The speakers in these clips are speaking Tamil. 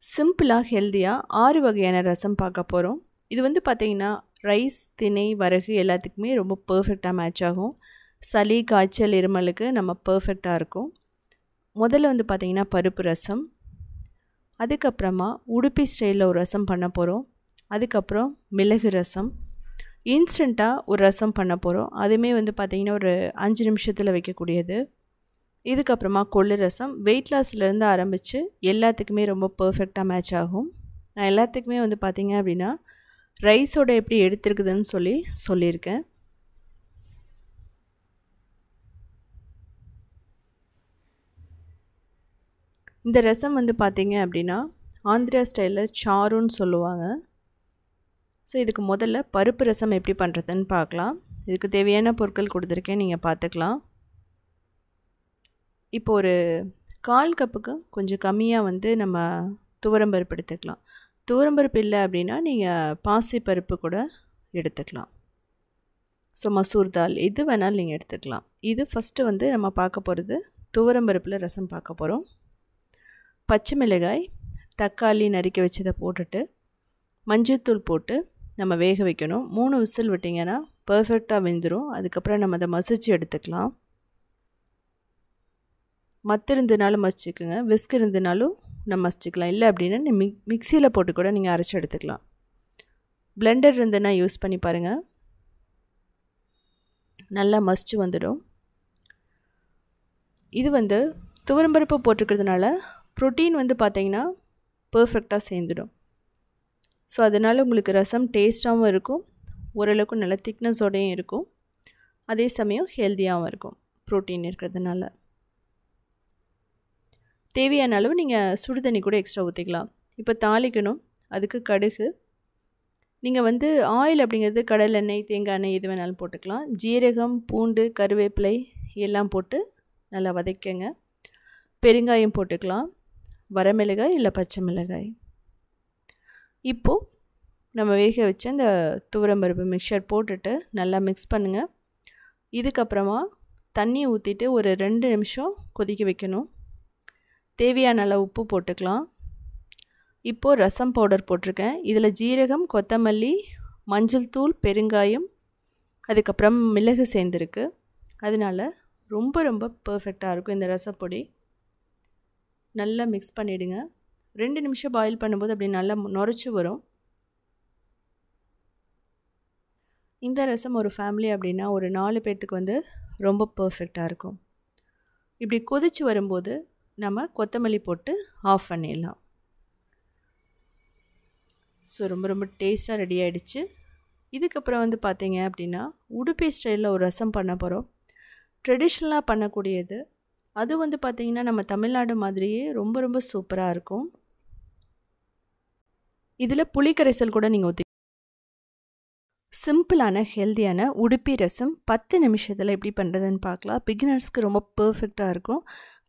சிம்பிளாக ஹெல்த்தியாக 6 வகையான ரசம் பார்க்க போகிறோம். இது வந்து பார்த்திங்கன்னா ரைஸ், திணை, வரகு எல்லாத்துக்குமே ரொம்ப பர்ஃபெக்டாக மேட்ச் ஆகும். சளி, காய்ச்சல், இருமலுக்கு நம்ம பர்ஃபெக்டாக இருக்கும். முதல்ல வந்து பார்த்திங்கன்னா பருப்பு ரசம், அதுக்கப்புறமா உடுப்பி ஸ்டைலில் ஒரு ரசம் பண்ண போகிறோம். அதுக்கப்புறம் மிளகு ரசம், இன்ஸ்டண்ட்டாக ஒரு ரசம் பண்ண போகிறோம். அதுவுமே வந்து பார்த்திங்கன்னா ஒரு 5 நிமிஷத்தில் வைக்கக்கூடியது. இதுக்கப்புறமா கொள்ளு ரசம், வெயிட் லாஸ்லேருந்து ஆரம்பித்து எல்லாத்துக்குமே ரொம்ப பர்ஃபெக்டாக மேட்ச் ஆகும். நான் எல்லாத்துக்குமே வந்து பார்த்திங்க அப்படின்னா ரைஸோட எப்படி எடுத்துருக்குதுன்னு சொல்லியிருக்கேன். இந்த ரசம் வந்து பார்த்திங்க அப்படின்னா ஆந்திரா ஸ்டைலில் சாருன்னு சொல்லுவாங்க. ஸோ இதுக்கு முதல்ல பருப்பு ரசம் எப்படி பண்ணுறதுன்னு பார்க்கலாம். இதுக்கு தேவையான பொருட்கள் கொடுத்துருக்கேன், நீங்கள் பார்த்துக்கலாம். இப்போ ஒரு 1/4 கப்புக்கு கொஞ்சம் கம்மியாக வந்து நம்ம துவரம்பருப்பு எடுத்துக்கலாம். துவரம்பருப்பு இல்லை அப்படின்னா நீங்கள் பாசிப்பருப்பு கூட எடுத்துக்கலாம். ஸோ மசூர் தால் எது வேணாலும் நீங்கள் எடுத்துக்கலாம். இது ஃபஸ்ட்டு வந்து நம்ம பார்க்க போகிறது துவரம்பருப்பில் ரசம் பார்க்க போகிறோம். பச்சை மிளகாய், தக்காளி நறுக்கி வச்சதை போட்டுட்டு மஞ்சள்தூள் போட்டு நம்ம வேக வைக்கணும். 3 விசில் விட்டிங்கன்னா பர்ஃபெக்டாக வெந்துடும். அதுக்கப்புறம் நம்ம அதை மசிச்சு எடுத்துக்கலாம். மத்து இருந்ததுனாலும் மசிச்சுக்குங்க, விஸ்க் இருந்ததுனாலும் நம்ம மசிச்சுக்கலாம். இல்லை அப்படின்னா மிக்சியில் போட்டு கூட நீங்கள் அரைச்சி எடுத்துக்கலாம். பிளெண்டர் இருந்ததுன்னா யூஸ் பண்ணி பாருங்கள், நல்லா மசிச்சு வந்துடும். இது வந்து துவரம்பருப்பு போட்டிருக்கிறதுனால ப்ரோட்டீன் வந்து பார்த்திங்கன்னா பர்ஃபெக்டாக சேர்ந்துடும். ஸோ அதனால் உங்களுக்கு ரசம் டேஸ்ட்டாகவும் இருக்கும், ஓரளவுக்கு நல்ல திக்னஸோடையும் இருக்கும், அதே சமயம் ஹெல்த்தியாகவும் இருக்கும் ப்ரோட்டீன் இருக்கிறதுனால. தேவையான அளவு நீங்கள் சுடு தண்ணி கூட எக்ஸ்ட்ரா ஊற்றிக்கலாம். இப்போ தாளிக்கணும். அதுக்கு கடுகு, நீங்கள் வந்து ஆயில் அப்படிங்கிறது கடலெண்ணெய், தேங்காய் எண்ணெய் எது வேணாலும் போட்டுக்கலாம். ஜீரகம், பூண்டு, கருவேப்பிலை எல்லாம் போட்டு நல்லா வதக்கங்க. பெருங்காயம் போட்டுக்கலாம், வரமிளகாய் இல்லை பச்சை மிளகாய். இப்போது நம்ம வேக வச்ச இந்த துவரம்பருப்பு மிக்சர் போட்டுட்டு நல்லா மிக்ஸ் பண்ணுங்கள். இதுக்கப்புறமா தண்ணி ஊற்றிட்டு ஒரு 2 நிமிஷம் கொதிக்க வைக்கணும். தேவையான அளவு உப்பு போட்டுக்கலாம். இப்போது ரசம் பவுடர் போட்டிருக்கேன். இதில் ஜீரகம், கொத்தமல்லி, மஞ்சள் தூள், பெருங்காயம், அதுக்கப்புறம் மிளகு சேர்ந்துருக்கு. அதனால் ரொம்ப ரொம்ப பர்ஃபெக்டாக இருக்கும் இந்த ரசப்பொடி. நல்லா மிக்ஸ் பண்ணிவிடுங்க. 2 நிமிஷம் பாயில் பண்ணும்போது அப்படி நல்லா நுரைச்சி வரும். இந்த ரசம் ஒரு ஃபேமிலி அப்படின்னா ஒரு 4 பேர்த்துக்கு வந்து ரொம்ப பர்ஃபெக்டாக இருக்கும். இப்படி கொதித்து வரும்போது நம்ம கொத்தமல்லி போட்டு ஆஃப் பண்ணிடலாம். ஸோ ரொம்ப ரொம்ப டேஸ்ட்டாக ரெடி ஆகிடுச்சு. இதுக்கப்புறம் வந்து பார்த்திங்க அப்படின்னா உடுப்பி ஸ்டைலில் ஒரு ரசம் பண்ண போகிறோம். ட்ரெடிஷ்னலாக பண்ணக்கூடியது. அது வந்து பார்த்திங்கன்னா நம்ம தமிழ்நாடு மாதிரியே ரொம்ப ரொம்ப சூப்பராக இருக்கும். இதில் புளி கரைசல் கூட நீங்கள் ஊற்றி சிம்பிளான ஹெல்த்தியான உடுப்பி ரசம் 10 நிமிஷத்தில் எப்படி பண்ணுறதுன்னு பார்க்கலாம். பிகினர்ஸ்க்கு ரொம்ப பர்ஃபெக்டாக இருக்கும்.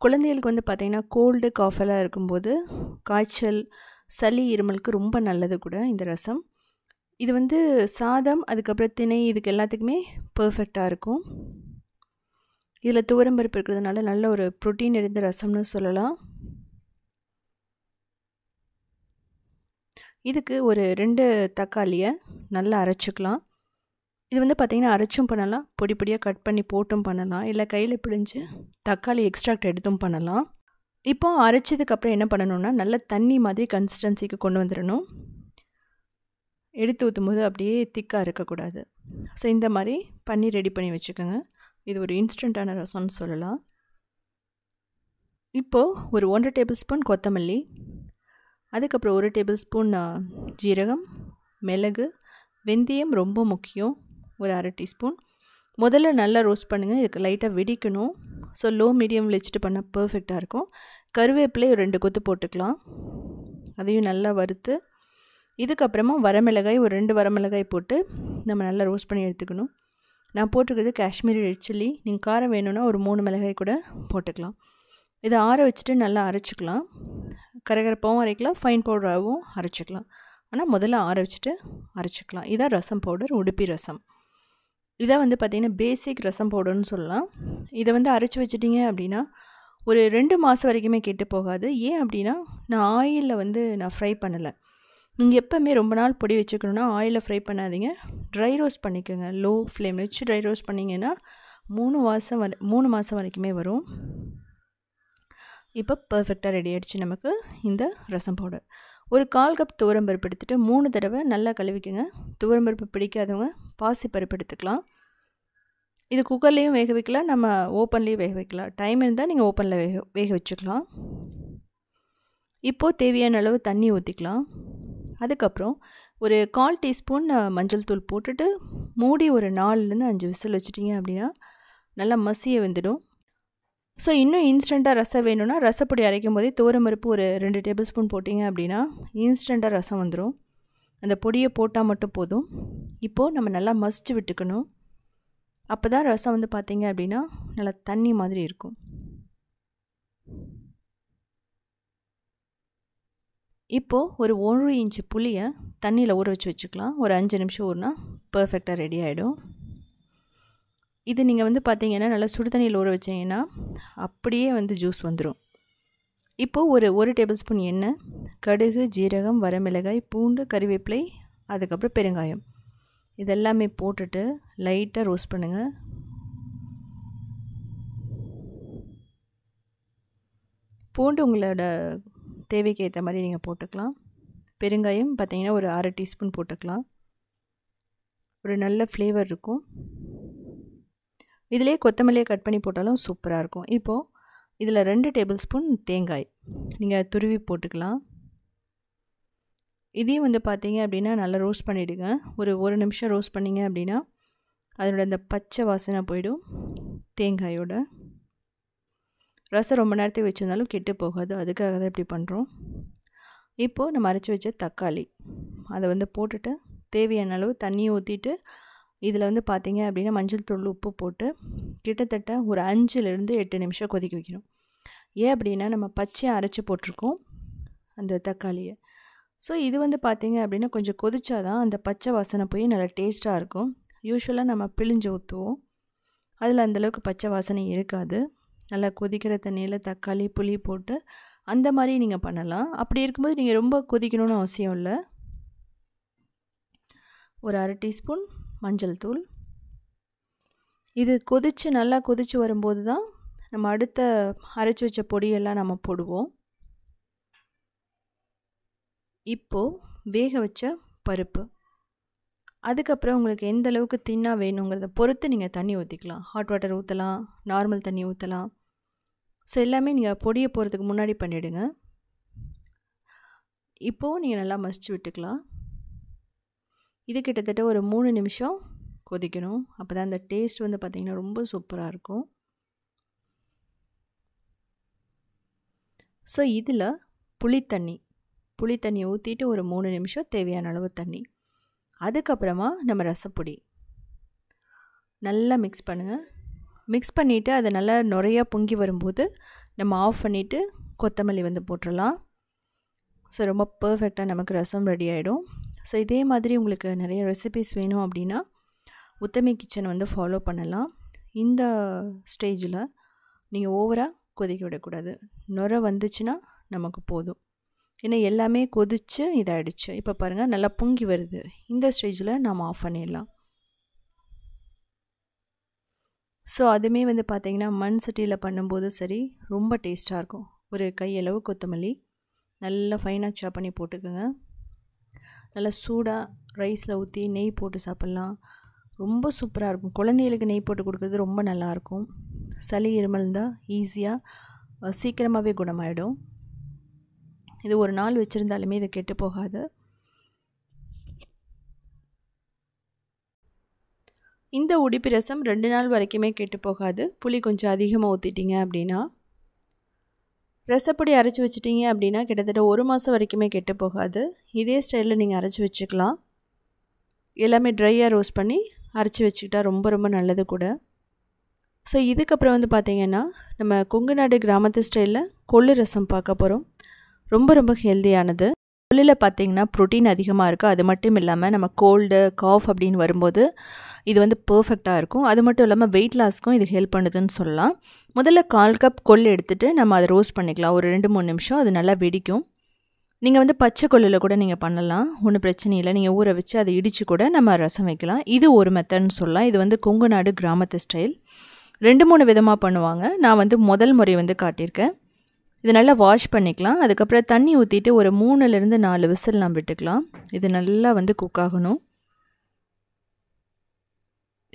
குழந்தைகளுக்கு வந்து பார்த்திங்கன்னா கோல்டு காஃபெல்லாம் இருக்கும்போது காய்ச்சல், சளி, இருமலுக்கு ரொம்ப நல்லது கூட இந்த ரசம். இது வந்து சாதம், அதுக்கப்புறம் திணை, இதுக்கு எல்லாத்துக்குமே பர்ஃபெக்டாக இருக்கும். இதில் துவரம்பருப்பு இருக்கிறதுனால நல்ல ஒரு ப்ரோட்டீன் நிறைந்த ரசம்னு சொல்லலாம். இதுக்கு ஒரு 2 தக்காளியை நல்லா அரைச்சிக்கலாம். இது வந்து பார்த்திங்கன்னா அரைச்சும் பண்ணலாம், பொடி பொடியாக கட் பண்ணி போட்டும் பண்ணலாம், இல்லை கையில் பிழிஞ்சு தக்காளி எக்ஸ்ட்ராக்ட் எடுத்தும் பண்ணலாம். இப்போ அரைச்சதுக்கப்புறம் என்ன பண்ணணுன்னா நல்ல தண்ணி மாதிரி கன்சிஸ்டன்சிக்கு கொண்டு வந்துடணும். எடுத்து ஊற்றும்போது அப்படியே திக்காக இருக்கக்கூடாது. ஸோ இந்த மாதிரி பண்ணி ரெடி பண்ணி வச்சுக்கோங்க. இது ஒரு இன்ஸ்டண்ட்டான ரசம்னு சொல்லலாம். இப்போது ஒரு 1 டேபிள் ஸ்பூன் கொத்தமல்லி, அதுக்கப்புறம் 1 டேபிள் ஸ்பூன் ஜீரகம், மிளகு, வெந்தயம் ரொம்ப முக்கியம், ஒரு 1/2 டீஸ்பூன். முதல்ல நல்லா ரோஸ்ட் பண்ணுங்கள். இதுக்கு லைட்டாக வெடிக்கணும். ஸோ லோ மீடியம் வச்சுட்டு பண்ணால் பர்ஃபெக்டாக இருக்கும். கருவேப்பிலை ஒரு 2 கொத்து போட்டுக்கலாம். அதையும் நல்லா வறுத்து இதுக்கப்புறமா வரமிளகாய் ஒரு 2 வரமிளகாய் போட்டு நம்ம நல்லா ரோஸ்ட் பண்ணி எடுத்துக்கணும். நான் போட்டுக்கிறது காஷ்மீரி ரெட் சில்லி. நீங்கள் காரம் வேணும்னா ஒரு 3 மிளகாய் கூட போட்டுக்கலாம். இதை ஆற வச்சுட்டு நல்லா அரைச்சிக்கலாம். கரகரப்பாகவும் அரைக்கலாம், ஃபைன் பவுடராகவும் அரைச்சிக்கலாம். ஆனால் முதல்ல ஆற வச்சுட்டு அரைச்சிக்கலாம். இதான் ரசம் பவுடர், உடுப்பி ரசம். இதை வந்து பார்த்திங்கன்னா பேசிக் ரசம் பவுடர்னு சொல்லலாம். இதை வந்து அரைச்சி வச்சிட்டிங்க அப்படின்னா ஒரு 2 மாதம் வரைக்குமே கெட்டு போகாது. ஏன் அப்படின்னா, நான் ஆயிலில் வந்து நான் ஃப்ரை பண்ணலை. நீங்கள் எப்போவுமே ரொம்ப நாள் பொடி வச்சுக்கணுன்னா ஆயிலில் ஃப்ரை பண்ணாதீங்க. ட்ரை ரோஸ்ட் பண்ணிக்கோங்க. லோ ஃப்ளேமில் வச்சு ட்ரை ரோஸ்ட் பண்ணிங்கன்னா 3 மாதம் வரைக்குமே வரும். இப்போ பர்ஃபெக்டாக ரெடி ஆகிடுச்சு நமக்கு இந்த ரசம் பவுடர். ஒரு 1/4 கப் துவரம்பருப்பு எடுத்துகிட்டு 3 தடவை நல்லா கழுவிக்குங்க. துவரம்பருப்பு பிடிக்காதவங்க பாசிப்பருப்பு எடுத்துக்கலாம். இது குக்கர்லேயும் வேக வைக்கலாம், நம்ம ஓப்பன்லேயும் வேக வைக்கலாம். டைம் இருந்தால் நீங்கள் ஓப்பனில் வேக வச்சுக்கலாம். இப்போது தேவையான அளவு தண்ணி ஊற்றிக்கலாம். அதுக்கப்புறம் ஒரு 1/4 டீஸ்பூன் மஞ்சள் தூள் போட்டுட்டு மூடி ஒரு 4லேருந்து 5 விசில் வச்சிட்டிங்க அப்படின்னா நல்லா மசிய வெந்துடும். ஸோ இன்னும் இன்ஸ்டண்ட்டாக ரசம் வேணும்னா ரசப்பொடி அரைக்கும் போதே துவரம்பருப்பு ஒரு 2 டேபிள் ஸ்பூன் போட்டிங்க அப்படின்னா இன்ஸ்டண்ட்டாக ரசம் வந்துடும். அந்த பொடியை போட்டால் மட்டும் போதும். இப்போது நம்ம நல்லா மசிச்சு விட்டுக்கணும். அப்போ தான் ரசம் வந்து பார்த்திங்க அப்படின்னா நல்லா தண்ணி மாதிரி இருக்கும். இப்போது ஒரு 1 இன்ச்சு புளியை தண்ணியில் ஊற வச்சுக்கலாம். ஒரு 5 நிமிஷம் ஊறினா பர்ஃபெக்டாக ரெடி ஆகிடும். இது நீங்கள் வந்து பார்த்தீங்கன்னா நல்லா சுடு தண்ணியில் ஊற வச்சிங்கன்னா அப்படியே வந்து ஜூஸ் வந்துடும். இப்போது ஒரு டேபிள் ஸ்பூன் எண்ணெய், கடுகு, ஜீரகம், வரமிளகாய், பூண்டு, கறிவேப்பிலை, அதுக்கப்புறம் பெருங்காயம் இதெல்லாமே போட்டுட்டு லைட்டாக ரோஸ்ட் பண்ணுங்கள். பூண்டு உங்களோட தேவைக்கு ஏற்ற மாதிரி நீங்கள் போட்டுக்கலாம். பெருங்காயம் பார்த்திங்கன்னா ஒரு 1/2 டீஸ்பூன் போட்டுக்கலாம். ஒரு நல்ல ஃப்ளேவர் இருக்கும். இதிலே கொத்தமல்லியை கட் பண்ணி போட்டாலும் சூப்பராக இருக்கும். இப்போது இதில் 2 டேபிள் ஸ்பூன் தேங்காய் நீங்கள் துருவி போட்டுக்கலாம். இதையும் வந்து பார்த்தீங்க அப்படின்னா நல்லா ரோஸ்ட் பண்ணிவிடுங்க. ஒரு நிமிஷம் ரோஸ்ட் பண்ணிங்க அப்படின்னா அதோட அந்த பச்சை வாசனை போயிடும். தேங்காயோட ரசம் ரொம்ப நேரத்துக்கு வச்சுருந்தாலும் கெட்டு போகாது, அதுக்காக தான் இப்படி பண்ணுறோம். இப்போது நம்ம அரைச்சி வச்ச தக்காளி அதை வந்து போட்டுட்டு தேவையான அளவு தண்ணியை ஊற்றிட்டு இதில் வந்து பார்த்திங்க அப்படின்னா மஞ்சள் தூள், உப்பு போட்டு கிட்டத்தட்ட ஒரு 5லேருந்து 8 நிமிஷம் கொதிக்க வைக்கணும். ஏன் அப்படின்னா நம்ம பச்சையாக அரைச்சி போட்டிருக்கோம் அந்த தக்காளியை. ஸோ இது வந்து பார்த்திங்க அப்படின்னா கொஞ்சம் கொதிச்சாதான் அந்த பச்சை வாசனை போய் நல்லா டேஸ்ட்டாக இருக்கும். யூஸ்வலாக நம்ம பிழிஞ்சு ஊற்றுவோம், அதில் அந்தளவுக்கு பச்சை வாசனை இருக்காது. நல்லா கொதிக்கிற தண்ணியில் தக்காளி, புளி போட்டு அந்த மாதிரி நீங்கள் பண்ணலாம். அப்படி இருக்கும்போது நீங்கள் ரொம்ப கொதிக்கணும்னு அவசியம் இல்லை. ஒரு 1/2 டீஸ்பூன் மஞ்சள் தூள். இது நல்லா கொதித்து வரும்போது தான் நம்ம அடுத்த அரைச்சி வச்ச பொடியெல்லாம் நம்ம போடுவோம். இப்போது வேக வச்ச பருப்பு, அதுக்கப்புறம் உங்களுக்கு எந்த அளவுக்கு தின்னாக வேணுங்கிறத பொறுத்து நீங்கள் தண்ணி ஊற்றிக்கலாம். ஹாட் வாட்டர் ஊற்றலாம், நார்மல் தண்ணி ஊற்றலாம். ஸோ எல்லாமே நீங்கள் பொடியை போகிறதுக்கு முன்னாடி பண்ணிவிடுங்க. இப்போது நீங்கள் நல்லா மசிச்சு விட்டுக்கலாம். இது கிட்டத்தட்ட ஒரு 3 நிமிஷம் கொதிக்கணும். அப்போ தான் அந்த டேஸ்ட் வந்து பார்த்திங்கன்னா ரொம்ப சூப்பராக இருக்கும். ஸோ இதில் புளித்தண்ணி ஊற்றிட்டு ஒரு 3 நிமிஷம் தேவையான அளவு தண்ணி, அதுக்கப்புறமா நம்ம ரசப்பொடி நல்லா மிக்ஸ் பண்ணுங்கள். மிக்ஸ் பண்ணிவிட்டு அதை நல்லா நுரையா பொங்கி வரும்போது நம்ம ஆஃப் பண்ணிவிட்டு கொத்தமல்லி வந்து போட்டுடலாம். ஸோ ரொம்ப பர்ஃபெக்டாக நமக்கு ரசம் ரெடி ஆகிடும். ஸோ இதே மாதிரி உங்களுக்கு நிறைய ரெசிபிஸ் வேணும் அப்படின்னா உத்தமி கிச்சன் வந்து ஃபாலோ பண்ணலாம். இந்த ஸ்டேஜில் நீங்கள் ஓவராக கொதிக்க விடக்கூடாது. நுரை வந்துச்சுன்னா நமக்கு போதும். ஏன்னா எல்லாமே கொதித்து இதாகிடுச்சு. இப்போ பாருங்கள் நல்லா பொங்கி வருது. இந்த ஸ்டேஜில் நம்ம ஆஃப் பண்ணிடலாம். ஸோ அதுவுமே வந்து பார்த்திங்கன்னா மண் சட்டியில் பண்ணும்போது சரி ரொம்ப டேஸ்ட்டாக இருக்கும். ஒரு கையளவு கொத்தமல்லி நல்லா ஃபைனாக சாப் பண்ணி போட்டுக்கோங்க. நல்லா சூடாக ரைஸில் ஊற்றி நெய் போட்டு சாப்பிட்லாம், ரொம்ப சூப்பராக இருக்கும். குழந்தைகளுக்கு நெய் போட்டு கொடுக்குறது ரொம்ப நல்லாயிருக்கும். சளி இருமல் இருந்தால் ஈஸியாக சீக்கிரமாகவே குணமாயிடும். இது ஒரு நாள் வச்சுருந்தாலுமே இது கெட்டு போகாது. இந்த உடுப்பி ரசம் 2 நாள் வரைக்குமே கெட்டு போகாது. புளி கொஞ்சம் அதிகமாக ஊற்றிட்டீங்க அப்படின்னா, ரசப்பொடி அரைச்சி வச்சிட்டிங்க அப்படின்னா கிட்டத்தட்ட 1 மாதம் வரைக்குமே கெட்டு போகாது. இதே ஸ்டைலில் நீங்கள் அரைச்சி வச்சுக்கலாம். எல்லாமே ட்ரையாக ரோஸ்ட் பண்ணி அரைச்சி வச்சுக்கிட்டா ரொம்ப ரொம்ப நல்லது கூட. ஸோ இதுக்கப்புறம் வந்து பார்த்திங்கன்னா நம்ம கொங்கு நாடு கிராமத்து ஸ்டைலில் கொள்ளு ரசம் பார்க்க போகிறோம். ரொம்ப ரொம்ப ஹெல்தியானது. கொள்ளில் பார்த்திங்கன்னா ப்ரோட்டீன் அதிகமாக இருக்குது. அது மட்டும் இல்லாமல் நம்ம கோல்டு காஃப் அப்படின்னு வரும்போது இது வந்து பர்ஃபெக்டாக இருக்கும். அது மட்டும் இல்லாமல் வெயிட் லாஸ்க்கும் இது ஹெல்ப் பண்ணுதுன்னு சொல்லலாம். முதல்ல 1/4 கப் கொள்ளு எடுத்துகிட்டு நம்ம அதை ரோஸ்ட் பண்ணிக்கலாம். ஒரு 2-3 நிமிஷம் அது நல்லா வெடிக்கும். நீங்கள் வந்து பச்சை கொள்ளில் கூட நீங்கள் பண்ணலாம், ஒன்றும் பிரச்சனை இல்லை. நீங்கள் ஊற வச்சு அதை இடித்து கூட நம்ம ரசம் வைக்கலாம். இது ஒரு மெத்தட்னு சொல்லலாம். இது வந்து கொங்கு நாடு கிராமத்து ஸ்டைல். 2-3 விதமாக பண்ணுவாங்க. நான் வந்து முதல் முறை வந்து காட்டியிருக்கேன். இது நல்லா வாஷ் பண்ணிக்கலாம். அதுக்கப்புறம் தண்ணி ஊற்றிட்டு ஒரு 3லேருந்து 4 விசில் நம்ம விட்டுக்கலாம். இது நல்லா வந்து குக் ஆகணும்.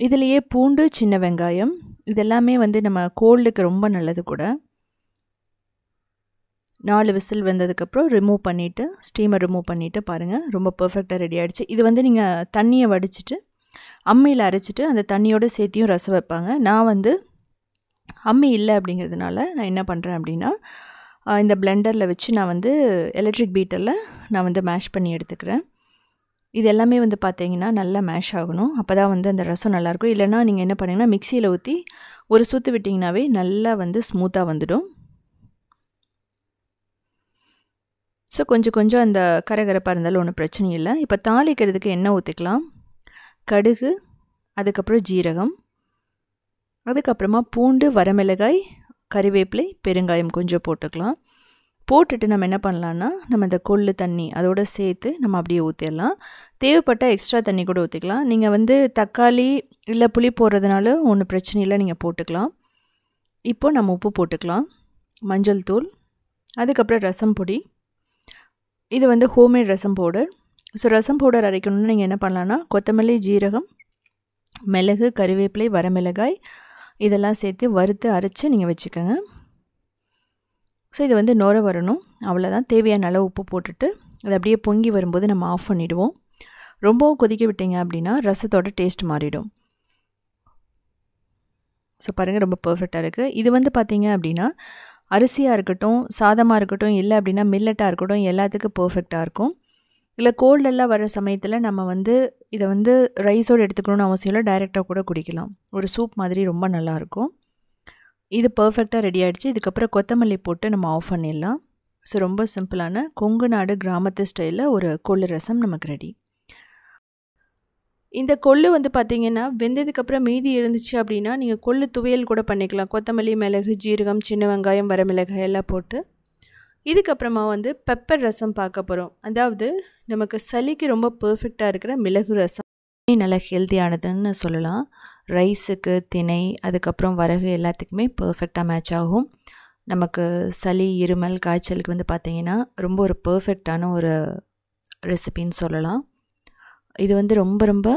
இதுலேயே பூண்டு, சின்ன வெங்காயம் இதெல்லாமே வந்து நம்ம கோல்டுக்கு ரொம்ப நல்லது கூட. 4 விசில் வந்ததுக்கப்புறம் ரிமூவ் பண்ணிவிட்டு ஸ்டீமர் ரிமூவ் பண்ணிவிட்டு பாருங்கள், ரொம்ப பர்ஃபெக்டாக ரெடி ஆகிடுச்சு. இது வந்து நீங்கள் தண்ணியை வடிச்சிட்டு அம்மியில் அரைச்சிட்டு அந்த தண்ணியோடு சேர்த்தியும் ரசம் வைப்பாங்க. நான் வந்து அம்மி இல்லை அப்படிங்கிறதுனால நான் என்ன பண்ணுறேன் அப்படின்னா, இந்த பிளெண்டரில் வச்சு நான் வந்து எலக்ட்ரிக் பீட்டரில் நான் வந்து மேஷ் பண்ணி எடுத்துக்கிறேன். இது எல்லாமே வந்து பார்த்தீங்கன்னா நல்லா மேஷ் ஆகணும். அப்போ தான் வந்து அந்த ரசம் நல்லாயிருக்கும். இல்லைனா நீங்கள் என்ன பண்ணிங்கன்னா மிக்சியில் ஊற்றி ஒரு சுற்று விட்டிங்கனாவே நல்லா வந்து ஸ்மூத்தாக வந்துடும். ஸோ கொஞ்சம் அந்த கரகரப்பாக இருந்தாலும் ஒன்றும் பிரச்சனை இல்லை. இப்போ தாளிக்கிறதுக்கு எண்ணெய் ஊற்றிக்கலாம். கடுகு, அதுக்கப்புறம் ஜீரகம், அதுக்கப்புறமா பூண்டு, வரமிளகாய், கறிவேப்பிலை, பெருங்காயம் கொஞ்சம் போட்டுக்கலாம். போட்டுட்டு நம்ம என்ன பண்ணலான்னா, நம்ம இந்த கொள்ளு தண்ணி அதோடு சேர்த்து நம்ம அப்படியே ஊற்றிடலாம். தேவைப்பட்டால் எக்ஸ்ட்ரா தண்ணி கூட ஊற்றிக்கலாம். நீங்கள் வந்து தக்காளி இல்லை புளி போடுறதுனால ஒன்றும் பிரச்சனை இல்லை, நீங்கள் போட்டுக்கலாம். இப்போ நம்ம உப்பு போட்டுக்கலாம், மஞ்சள் தூள், அதுக்கப்புறம் ரசம் பொடி. இது வந்து ஹோம்மேட் ரசம் பவுடர். ஸோ ரசம் பவுடர் அரைக்கணும்னு நீங்கள் என்ன பண்ணலான்னா, கொத்தமல்லி, ஜீரகம், மிளகு, கறிவேப்பிலை, வரமிளகாய் இதெல்லாம் சேர்த்து வறுத்து அரைச்சி நீங்கள் வச்சுக்கோங்க. ஸோ இது வந்து நுர வரணும், அவ்வளோதான். தேவையான அளவு உப்பு போட்டுட்டு அது அப்படியே பொங்கி வரும்போது நம்ம ஆஃப் பண்ணிவிடுவோம். ரொம்பவும் கொதிக்க விட்டீங்க அப்படின்னா ரசத்தோட டேஸ்ட் மாறிடும். ஸோ பாருங்கள், ரொம்ப பர்ஃபெக்டாக இருக்குது. இது வந்து பார்த்திங்க அப்படின்னா அரிசியாக இருக்கட்டும், சாதமாக இருக்கட்டும், இல்லை அப்படின்னா மில்லட்டாக இருக்கட்டும், எல்லாத்துக்கும் பர்ஃபெக்டாக இருக்கும். இல்லை கோல்டெல்லாம் வர சமயத்தில் நம்ம வந்து இதை வந்து ரைஸோடு எடுத்துக்கணும்னு அவசியம் இல்லை, டைரெக்டாக கூட குடிக்கலாம். ஒரு சூப் மாதிரி ரொம்ப நல்லாயிருக்கும். இது பர்ஃபெக்டாக ரெடி ஆகிடுச்சு. இதுக்கப்புறம் கொத்தமல்லி போட்டு நம்ம ஆஃப் பண்ணிடலாம். ஸோ ரொம்ப சிம்பிளான கொங்கு நாடு கிராமத்து ஸ்டைலில் ஒரு கொள்ளு ரசம் நமக்கு ரெடி. இந்த கொள்ளு வந்து பார்த்திங்கன்னா வெந்ததுக்கப்புறம் மீதி இருந்துச்சு அப்படின்னா நீங்கள் கொள்ளு துவையல் கூட பண்ணிக்கலாம். கொத்தமல்லி, மிளகு, ஜீரகம், சின்ன வெங்காயம், வரமிளகாய் எல்லாம் போட்டு. இதுக்கப்புறமா வந்து பெப்பர் ரசம் பார்க்க போகிறோம். அதாவது நமக்கு சளிக்கு ரொம்ப பர்ஃபெக்டாக இருக்கிற மிளகு ரசம். நல்லா ஹெல்த்தியானதுன்னு சொல்லலாம். ரைஸுக்கு, திணை, அதுக்கப்புறம் வரகு எல்லாத்துக்குமே பர்ஃபெக்டாக மேட்ச் ஆகும். நமக்கு சளி, இருமல், காய்ச்சலுக்கு வந்து பார்த்திங்கன்னா ரொம்ப ஒரு பர்ஃபெக்டான ஒரு ரெசிபின்னு சொல்லலாம். இது வந்து ரொம்ப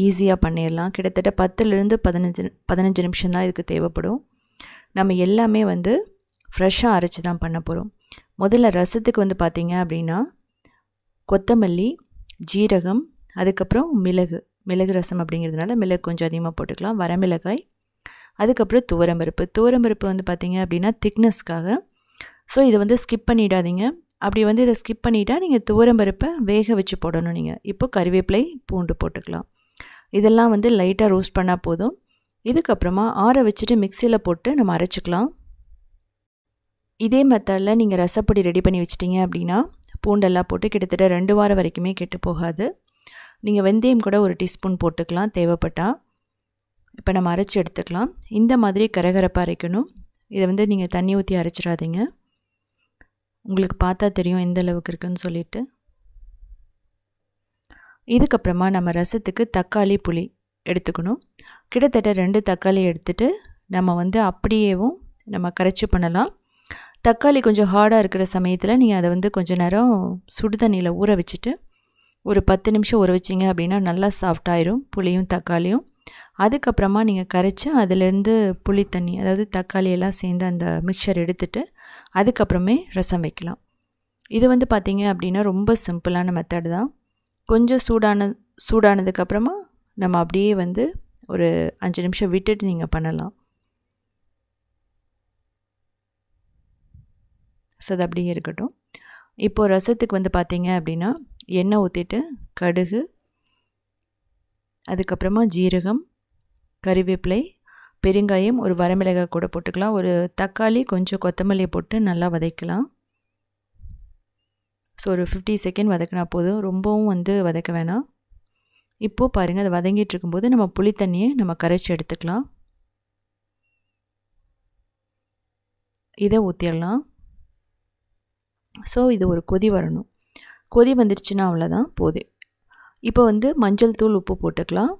ஈஸியாக பண்ணிடலாம். கிட்டத்தட்ட 10லேருந்து 15 நிமிஷம் தான் இதுக்கு தேவைப்படும். நம்ம எல்லாமே வந்து ஃப்ரெஷ்ஷாக அரைச்சி தான் பண்ண போகிறோம். முதல்ல ரசத்துக்கு வந்து பார்த்திங்க அப்படின்னா கொத்தமல்லி, ஜீரகம், அதுக்கப்புறம் மிளகு ரசம் அப்படிங்கிறதுனால மிளகு கொஞ்சம் அதிகமாக போட்டுக்கலாம். வரமிளகாய், அதுக்கப்புறம் துவரம்பருப்பு வந்து பார்த்திங்க அப்படின்னா திக்னஸ்க்காக. ஸோ இதை வந்து ஸ்கிப் பண்ணிடாதீங்க. அப்படி வந்து இதை ஸ்கிப் பண்ணிட்டா நீங்கள் துவரம்பருப்பை வேக வச்சு போடணும். நீங்கள் இப்போ கறிவேப்பிலை, பூண்டு போட்டுக்கலாம். இதெல்லாம் வந்து லைட்டாக ரோஸ்ட் பண்ணால் போதும். இதுக்கப்புறமா ஆற வச்சுட்டு மிக்சியில் போட்டு நம்ம அரைச்சிக்கலாம். இதே மெத்தடில் நீங்கள் ரசப்பொடி ரெடி பண்ணி வச்சிட்டிங்க அப்படின்னா பூண்டெல்லாம் போட்டு கிட்டத்தட்ட 2 வாரம் வரைக்குமே கெட்டு போகாது. நீங்கள் வெந்தயம் கூட ஒரு டீஸ்பூன் போட்டுக்கலாம் தேவைப்பட்டால். இப்போ நம்ம அரைச்சி எடுத்துக்கலாம். இந்த மாதிரி கரகரப்பாக அரைக்கணும். இதை வந்து நீங்கள் தண்ணி ஊற்றி அரைச்சிடாதீங்க. உங்களுக்கு பார்த்தா தெரியும் எந்த அளவுக்கு இருக்குன்னு சொல்லிட்டு. இதுக்கப்புறமா நம்ம ரசத்துக்கு தக்காளி, புளி எடுத்துக்கணும். கிட்டத்தட்ட 2 தக்காளி எடுத்துகிட்டு நம்ம வந்து அப்படியேவும் நம்ம கரைச்சி பண்ணலாம். தக்காளி கொஞ்சம் ஹார்டாக இருக்கிற சமயத்தில் நீங்கள் அதை வந்து கொஞ்சம் நேரம் சுடு தண்ணியில் ஊற வச்சுட்டு ஒரு 10 நிமிஷம் ஊற வச்சிங்க அப்படின்னா நல்லா சாஃப்டாயிரும் புளியும் தக்காளியும். அதுக்கப்புறமா நீங்கள் கரைச்சி அதிலேருந்து புளி தண்ணி, அதாவது தக்காளி எல்லாம் சேர்ந்து அந்த மிக்சர் எடுத்துட்டு அதுக்கப்புறமே ரசம் வைக்கலாம். இது வந்து பார்த்திங்க அப்படின்னா ரொம்ப சிம்பிளான மெத்தட் தான். கொஞ்சம் சூடானதுக்கப்புறமா நம்ம அப்படியே வந்து ஒரு 5 நிமிஷம் விட்டுட்டு நீங்கள் பண்ணலாம். ஸோ அது அப்படியே இருக்கட்டும். இப்போது ரசத்துக்கு வந்து பார்த்திங்க அப்படின்னா எண்ணெய் ஊற்றிட்டு கடுகு, அதுக்கப்புறமா ஜீரகம், கறிவேப்பிலை, பெருங்காயம், ஒரு வரமிளகாய் கூட போட்டுக்கலாம். ஒரு தக்காளி, கொஞ்சம் கொத்தமல்லியை போட்டு நல்லா வதக்கலாம். ஸோ ஒரு 50 செகண்ட் வதக்கினா போதும், ரொம்பவும் வந்து வதக்க வேணாம். இப்போது பாருங்கள், அது வதங்கிட்டு இருக்கும்போது நம்ம புளி தண்ணியை நம்ம கரைச்சி எடுத்துக்கலாம். இதை ஊற்றிடலாம். ஸோ இது ஒரு கொதி வரணும். கொதி வந்துடுச்சுன்னா அவ்வளோதான், போதும். இப்போ வந்து மஞ்சள் தூள், உப்பு போட்டுக்கலாம்.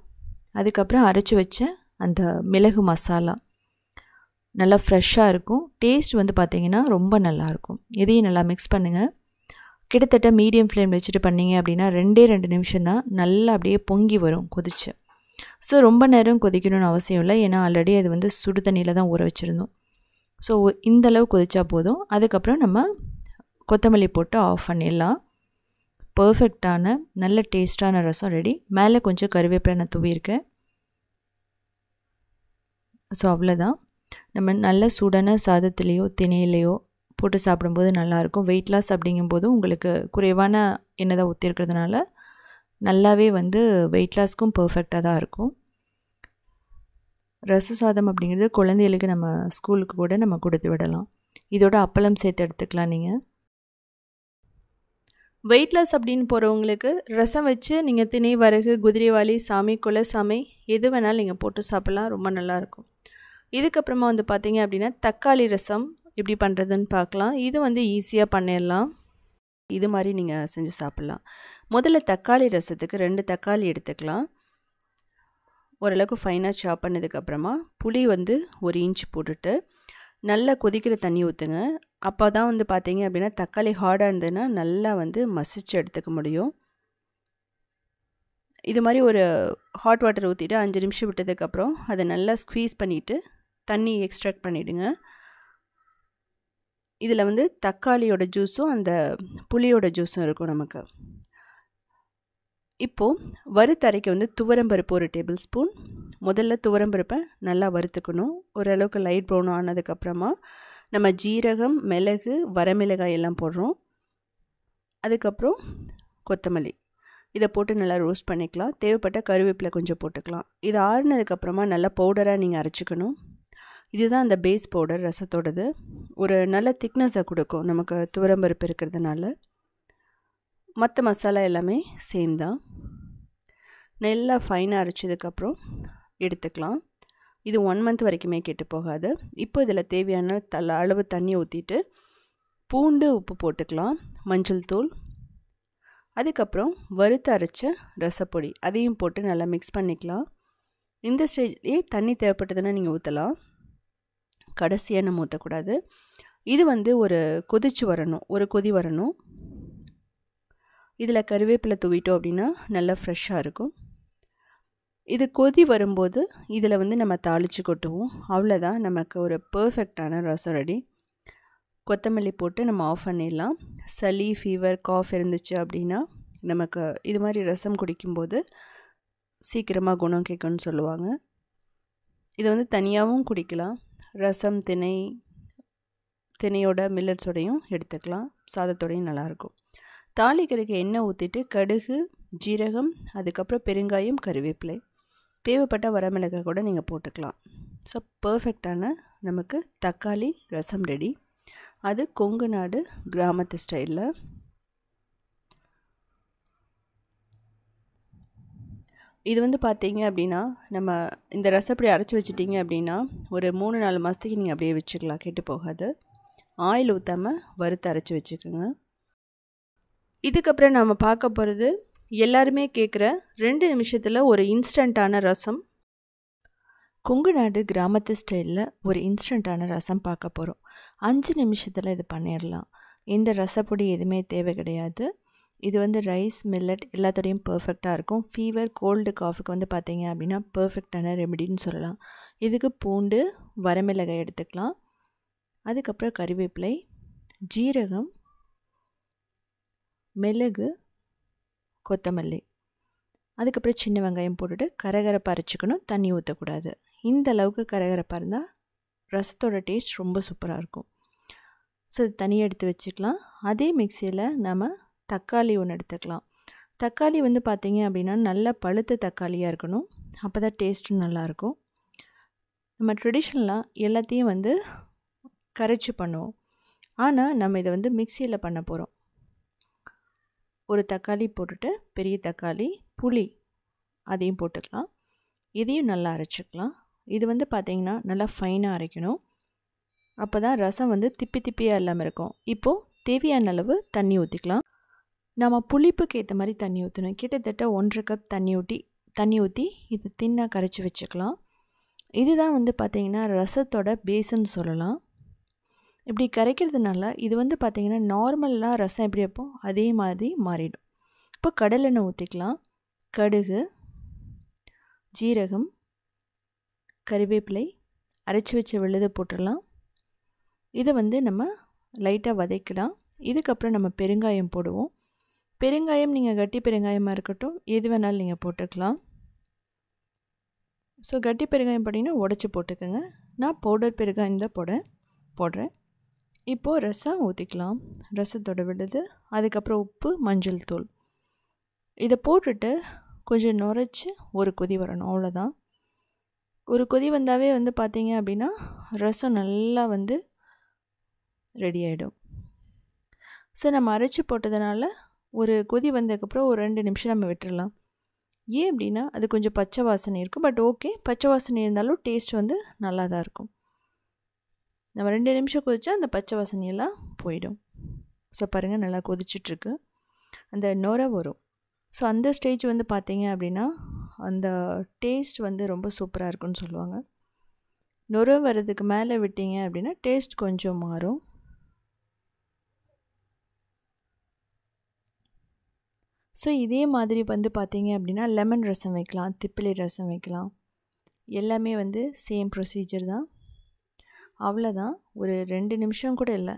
அதுக்கப்புறம் அரைச்சி வச்ச அந்த மிளகு மசாலா நல்லா ஃப்ரெஷ்ஷாக இருக்கும். டேஸ்ட் வந்து பார்த்திங்கன்னா ரொம்ப நல்லாயிருக்கும். இதையும் நல்லா மிக்ஸ் பண்ணுங்கள். கிட்டத்தட்ட மீடியம் ஃப்ளேம் வச்சுட்டு பண்ணிங்க அப்படின்னா 2 நிமிஷம் தான் நல்லா அப்படியே பொங்கி வரும் கொதிச்சு. ஸோ ரொம்ப நேரம் கொதிக்கணும்னு அவசியம் இல்லை, ஏன்னா ஆல்ரெடி அது வந்து சுடு தண்ணியில் தான் ஊற வச்சுருந்தோம். ஸோ இந்தளவு கொதிச்சா போதும். அதுக்கப்புறம் நம்ம கொத்தமல்லி போட்டு ஆஃப் பண்ணிடலாம். பர்ஃபெக்டான நல்ல டேஸ்ட்டான ரசம் ரெடி. மேலே கொஞ்சம் கருவேப்பிலை நான் தூவியிருக்கேன். ஸோ அவ்வளோதான். நம்ம நல்ல சூடான சாதத்துலேயோ திணையிலையோ போட்டு சாப்பிடும்போது நல்லாயிருக்கும். வெயிட் லாஸ் அப்படிங்கும்போது உங்களுக்கு குறைவான எண்ணெய் தான் ஊற்றிருக்கிறதுனால நல்லாவே வந்து வெயிட் லாஸ்க்கும் பர்ஃபெக்டாக தான் இருக்கும். ரச சாதம் அப்படிங்கிறது குழந்தைகளுக்கு நம்ம ஸ்கூலுக்கு கூட நம்ம கொடுத்து விடலாம். இதோட அப்பளம் சேர்த்து எடுத்துக்கலாம். நீங்கள் வெயிட் லாஸ் அப்படின்னு போகிறவங்களுக்கு ரசம் வச்சு நீங்கள் திணை, வரகு, குதிரைவாலி, சாமை, குலசாமை எது வேணாலும் நீங்கள் போட்டு சாப்பிட்லாம். ரொம்ப நல்லாயிருக்கும். இதுக்கப்புறமா வந்து பார்த்திங்க அப்படின்னா தக்காளி ரசம் எப்படி பண்ணுறதுன்னு பார்க்கலாம். இது வந்து ஈஸியாக பண்ணிடலாம். இது மாதிரி நீங்கள் செஞ்சு சாப்பிட்லாம். முதல்ல தக்காளி ரசத்துக்கு 2 தக்காளி எடுத்துக்கலாம். ஓரளவுக்கு ஃபைனாக சாப் பண்ணதுக்கப்புறமா புளி வந்து 1 இன்ச் போட்டுட்டு நல்லா கொதிக்கிற தண்ணி ஊற்றுங்க. அப்போ தான் வந்து பார்த்திங்க அப்படின்னா தக்காளி ஹார்டாக இருந்ததுன்னா நல்லா வந்து மசிச்சு எடுத்துக்க முடியும். இது மாதிரி ஒரு ஹாட் வாட்டர் ஊற்றிட்டு 5 நிமிஷம் விட்டதுக்கப்புறம் அதை நல்லா ஸ்க்வீஸ் பண்ணிவிட்டு தண்ணி எக்ஸ்ட்ராக்ட் பண்ணிவிடுங்க. இதில் வந்து தக்காளியோட ஜூஸும் அந்த புளியோட ஜூஸும் இருக்கும் நமக்கு. இப்போது வறுத்தரைக்க வந்து துவரம்பருப்பு 1 டேபிள் ஸ்பூன். முதல்ல துவரம்பருப்பை நல்லா வறுத்துக்கணும். ஓரளவுக்கு லைட் ப்ரௌன் ஆனதுக்கப்புறமா நம்ம ஜீரகம், மிளகு, வரமிளகாய் எல்லாம் போடுறோம். அதுக்கப்புறம் கொத்தமல்லி இதை போட்டு நல்லா ரோஸ்ட் பண்ணிக்கலாம். தேவைப்பட்ட கருவேப்பிலை கொஞ்சம் போட்டுக்கலாம். இது ஆறுனதுக்கப்புறமா நல்லா பவுடராக நீங்கள் அரைச்சிக்கணும். இதுதான் அந்த பேஸ் பவுடர் ரசத்தோடது. ஒரு நல்ல திக்னஸை கொடுக்கும் நமக்கு துவரம்பருப்பு இருக்கிறதுனால. மற்ற மசாலா எல்லாமே சேம் தான். நல்லா ஃபைனாக அரைச்சதுக்கப்புறம் எடுத்துக்கலாம். இது 1 மந்த் வரைக்குமே கெட்டு போகாது. இப்போ இதில் தேவையான அளவு தண்ணி ஊற்றிட்டு பூண்டு, உப்பு போட்டுக்கலாம், மஞ்சள் தூள், அதுக்கப்புறம் வறுத்து அரைச்ச ரசப்பொடி அதையும் போட்டு நல்லா மிக்ஸ் பண்ணிக்கலாம். இந்த ஸ்டேஜ்லேயே தண்ணி தேவைப்பட்டதுன்னா நீங்கள் ஊற்றலாம். கடைசியாக நம்ம ஊற்றக்கூடாது. இது வந்து ஒரு கொதிச்சு வரணும், ஒரு கொதி வரணும். இதில் கருவேப்பிலை தூவிட்டோம் அப்படின்னா நல்லா ஃப்ரெஷ்ஷாக இருக்கும். இது கொதி வரும்போது இதில் வந்து நம்ம தாளித்து கொட்டுவோம். அவ்வளோதான், நமக்கு ஒரு பர்ஃபெக்டான ரசம் ரெடி. கொத்தமல்லி போட்டு நம்ம ஆஃப் பண்ணிடலாம். சளி, ஃபீவர், காஃப் இருந்துச்சு அப்படின்னா நமக்கு இது மாதிரி ரசம் குடிக்கும்போது சீக்கிரமாக குணம் கேட்கும்னு சொல்லுவாங்க. இதை வந்து தனியாகவும் குடிக்கலாம். ரசம், திணையோட மில்லட்ஸோடையும் எடுத்துக்கலாம். சாதத்தோடையும் நல்லாயிருக்கும். தாளிக்கரைக்கு எண்ணெய் ஊற்றிட்டு கடுகு, ஜீரகம், அதுக்கப்புறம் பெருங்காயம், கருவேப்பிலை, தேவைப்பட்ட வரமிளகாய் கூட நீங்கள் போட்டுக்கலாம். ஸோ பர்ஃபெக்டான நமக்கு தக்காளி ரசம் ரெடி. அது கொங்கு நாடு கிராமத்து ஸ்டைலில். இது வந்து பார்த்தீங்க அப்படின்னா நம்ம இந்த ரசப்படி அரைச்சி வச்சிட்டிங்க அப்படின்னா ஒரு 3-4 மாதத்துக்கு நீங்கள் அப்படியே வச்சுக்கலாம், கெட்டு போகாது. ஆயில் ஊற்றாமல் வறுத்து அரைச்சி வச்சுக்கோங்க. இதுக்கப்புறம் நம்ம பார்க்க போகிறது எல்லாருமே கேட்குற 2 நிமிஷத்தில் ஒரு இன்ஸ்டண்ட்டான ரசம். கொங்கு நாடு கிராமத்து ஸ்டைலில் ஒரு இன்ஸ்டண்ட்டான ரசம் பார்க்க போகிறோம். 5 நிமிஷத்தில் இது பண்ணிடலாம். இந்த ரசப்பொடி எதுவுமே தேவை கிடையாது. இது வந்து ரைஸ், மில்லட் எல்லாத்தோடையும் பர்ஃபெக்டாக இருக்கும். ஃபீவர், கோல்டு, காஃபுக்கு வந்து பார்த்தீங்க அப்படின்னா பர்ஃபெக்டான ரெமெடின்னு சொல்லலாம். இதுக்கு பூண்டு, வரமிளகாய் எடுத்துக்கலாம். அதுக்கப்புறம் கறிவேப்பிலை, ஜீரகம், மிளகு, கொத்தமல்லி, அதுக்கப்புறம் சின்ன வெங்காயம் போட்டுட்டு கரகரப்பாக அரைச்சிக்கணும். தண்ணி ஊற்றக்கூடாது. இந்த அளவுக்கு கரகரப்பாக இருந்தால் ரசத்தோட டேஸ்ட் ரொம்ப சூப்பராக இருக்கும். ஸோ இது தனியாக எடுத்து வச்சுக்கலாம். அதே மிக்சியில் நம்ம தக்காளி ஒன்று எடுத்துக்கலாம். தக்காளி வந்து பார்த்திங்க அப்படின்னா நல்லா பழுத்த தக்காளியாக இருக்கணும். அப்போ தான் டேஸ்ட்டும் நல்லாயிருக்கும். நம்ம ட்ரெடிஷ்னலாக எல்லாத்தையும் வந்து கரைச்சி பண்ணுவோம். ஆனால் நம்ம இதை வந்து மிக்சியில் பண்ண போகிறோம். ஒரு தக்காளி போட்டுட்டு பெரிய தக்காளி புளி அதையும் போட்டுக்கலாம். இதையும் நல்லா அரைச்சிக்கலாம். இது வந்து பார்த்திங்கன்னா நல்லா ஃபைனாக அரைக்கணும். அப்போ தான் ரசம் வந்து திப்பி திப்பியாக இல்லாமல் இருக்கும். இப்போது தேவையான அளவு தண்ணி ஊற்றிக்கலாம். நம்ம புளிப்புக்கு ஏற்ற மாதிரி தண்ணி ஊற்றணும். கிட்டத்தட்ட 1.5 கப் தண்ணி ஊற்றி இது தின்னாக கரைச்சி வச்சுக்கலாம். இதுதான் வந்து பார்த்திங்கன்னா ரசத்தோட பேஸ்ன்னு சொல்லலாம். இப்படி கரைக்கிறதுனால இது வந்து பார்த்திங்கன்னா நார்மலாக ரசம் எப்படி வைப்போம் அதே மாதிரி மாறிடும். இப்போ கடலெண்ணெய் ஊற்றிக்கலாம். கடுகு, ஜீரகம், கறிவேப்பிலை, அரைச்சி வச்ச விழுதை போட்டுடலாம். இதை வந்து நம்ம லைட்டாக வதக்கலாம். இதுக்கப்புறம் நம்ம பெருங்காயம் போடுவோம். பெருங்காயம் நீங்கள் கட்டி பெருங்காயமாக இருக்கட்டும், எது வேணாலும் நீங்கள் போட்டுக்கலாம். ஸோ கட்டி பெருங்காயம் போட்டிங்கன்னா உடச்சி போட்டுக்கோங்க. நான் பவுடர் பெருங்காயம் தான் போடுறேன். இப்போது ரசம் ஊற்றிக்கலாம். ரசத்தோட விழுது, அதுக்கப்புறம் உப்பு, மஞ்சள் தூள் இதை போட்டுட்டு கொஞ்சம் நுரைச்சி ஒரு கொதி வரணும். அவ்வளோதான். ஒரு கொதி வந்தாவே வந்து பார்த்திங்க அப்படின்னா ரசம் நல்லா வந்து ரெடி ஆகிடும். ஸோ நம்ம அரைச்சி போட்டதுனால ஒரு கொதி வந்ததுக்கப்புறம் ஒரு 2 நிமிஷம் நம்ம விட்டுடலாம். ஏன் அப்படின்னா அது கொஞ்சம் பச்சை வாசனை இருக்கும். பட் ஓகே, பச்சை வாசனை இருந்தாலும் டேஸ்ட் வந்து நல்லா தான் இருக்கும். நம்ம 2 நிமிஷம் கொதிச்சா அந்த பச்சை வாசனையெல்லாம் போயிடும். ஸோ பாருங்கள், நல்லா கொதிச்சிட்ருக்கு. அந்த நுரை வரும். ஸோ அந்த ஸ்டேஜ் வந்து பார்த்திங்க அப்படின்னா அந்த டேஸ்ட் வந்து ரொம்ப சூப்பராக இருக்குன்னு சொல்லுவாங்க. நுரை வர்றதுக்கு மேலே விட்டீங்க அப்படின்னா டேஸ்ட் கொஞ்சம் மாறும். ஸோ இதே மாதிரி வந்து பார்த்திங்க அப்படின்னா லெமன் ரசம் வைக்கலாம், திப்பிலி ரசம் வைக்கலாம். எல்லாமே வந்து சேம் ப்ரொசீஜர் தான். அவ்வளோதான். ஒரு 2 நிமிஷம் கூட இல்லை.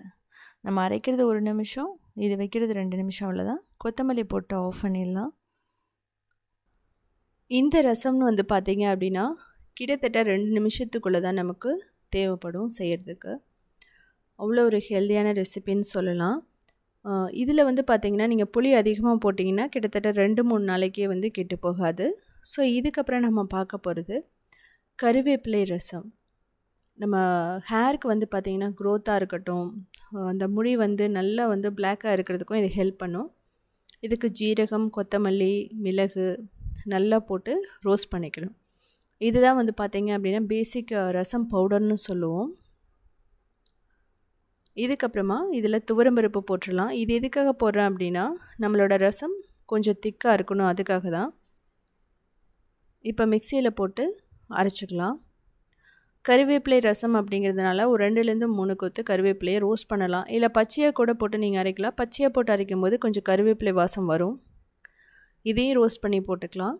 நம்ம அரைக்கிறது 1 நிமிஷம், இது வைக்கிறது 2 நிமிஷம். அவ்வளோதான். கொத்தமல்லி போட்டு ஆஃப் பண்ணிடலாம். இந்த ரசம்னு வந்து பார்த்திங்க அப்படின்னா கிட்டத்தட்ட 2 நிமிஷத்துக்குள்ளே தான் நமக்கு தேவைப்படும் செய்கிறதுக்கு. அவ்வளோ ஒரு ஹெல்த்தியான ரெசிபின்னு சொல்லலாம். இதில் வந்து பார்த்திங்கன்னா நீங்கள் புளி அதிகமாக போட்டிங்கன்னா கிட்டத்தட்ட 2-3 நாளைக்கே வந்து கெட்டு போகாது. ஸோ இதுக்கப்புறம் நம்ம பார்க்க போகிறது கறிவேப்பிலை ரசம். நம்ம ஹேருக்கு வந்து பார்த்திங்கன்னா க்ரோத்தாக இருக்கட்டும், அந்த முடி வந்து நல்லா வந்து பிளாக்காக இருக்கிறதுக்கும் இது ஹெல்ப் பண்ணும். இதுக்கு ஜீரகம், கொத்தமல்லி, மிளகு நல்லா போட்டு ரோஸ்ட் பண்ணிக்கணும். இதுதான் வந்து பார்த்திங்க அப்படின்னா பேசிக் ரசம் பவுடர்னு சொல்லுவோம். இதுக்கப்புறமா இதில் துவரம்பருப்பு போட்டுடலாம். இது எதுக்காக போடுறேன் அப்படின்னா நம்மளோட ரசம் கொஞ்சம் திக்காக இருக்கணும், அதுக்காக தான். இப்போ மிக்சியில் போட்டு அரைச்சிக்கலாம். கறிவேப்பிலை ரசம் அப்படிங்கிறதுனால ஒரு 2-3 கொத்து கறிவேப்பிலையை ரோஸ்ட் பண்ணலாம். இல்லை பச்சையாக கூட போட்டு நீங்கள் அரைக்கலாம். பச்சையாக போட்டு அரைக்கும் போது கொஞ்சம் கறிவேப்பிலை வாசம் வரும். இதையும் ரோஸ்ட் பண்ணி போட்டுக்கலாம்.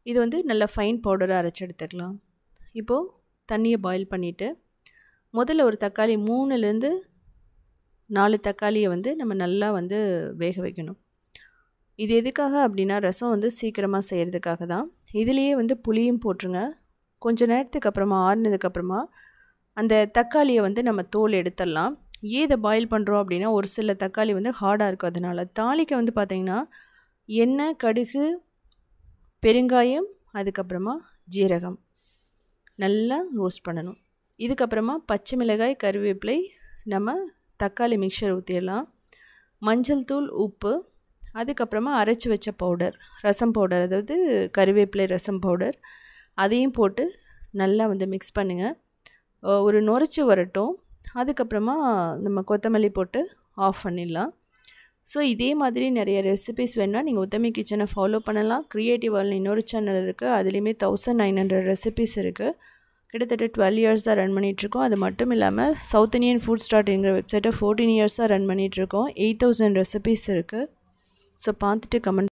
இது வந்து நல்ல ஃபைன் பவுடராக அரைச்சி எடுத்துக்கலாம். இப்போது தண்ணியை பாயில் பண்ணிவிட்டு முதல்ல ஒரு தக்காளி 3-4 தக்காளியை வந்து நம்ம நல்லா வந்து வேக வைக்கணும். இது எதுக்காக அப்படின்னா ரசம் வந்து சீக்கிரமாக செய்கிறதுக்காக தான். இதுலேயே வந்து புளியும் போட்டுருங்க. கொஞ்சம் நேரத்துக்கு அப்புறமா ஆறுனதுக்கப்புறமா அந்த தக்காளியை வந்து நம்ம தோல் எடுத்துடலாம். ஏன் இதை பாயில் பண்ணுறோம் அப்படின்னா ஒரு சில தக்காளி வந்து ஹார்டாக இருக்கும். அதனால் தாளிக்க வந்து பார்த்திங்கன்னா எண்ணெய், கடுகு, பெருங்காயம், அதுக்கப்புறமா ஜீரகம் நல்லா ரோஸ்ட் பண்ணணும். இதுக்கப்புறமா பச்சை மிளகாய், கறிவேப்பிலை, நம்ம தக்காளி மிக்சர் ஊற்றிடலாம். மஞ்சள் தூள், உப்பு, அதுக்கப்புறமா அரைச்சி வச்ச பவுடர், ரசம் பவுடர், அதாவது கறிவேப்பிலை ரசம் பவுடர், அதையும் போட்டு நல்லா வந்து மிக்ஸ் பண்ணுங்கள். ஒரு நுரைச்சி வரட்டும். அதுக்கப்புறமா நம்ம கொத்தமல்லி போட்டு ஆஃப் பண்ணிடலாம். ஸோ இதே மாதிரி நிறைய ரெசிபிஸ் வேணுன்னா நீங்கள் உத்தமி கிச்சனை ஃபாலோ பண்ணலாம். க்ரியேட்டிவ் வேர்ல்ட்னு இன்னொரு சேனல் இருக்குது. அதுலேயுமே 1900 ரெசிபிஸ் இருக்குது. கிட்டத்தட்ட 12 இயர்ஸ் தான் ரன் பண்ணிகிட்ருக்கோம். அது மட்டும் இல்லாமல் சவுத் இண்டியன் ஃபுட் ஸ்டார்ட்ங்கிற வெப்சைட்டை 14 இயர்ஸாக ரன் பண்ணிகிட்ருக்கோம். 8000 ரெசிபிஸ் இருக்குது. ஸோ பார்த்துட்டு கமெண்ட்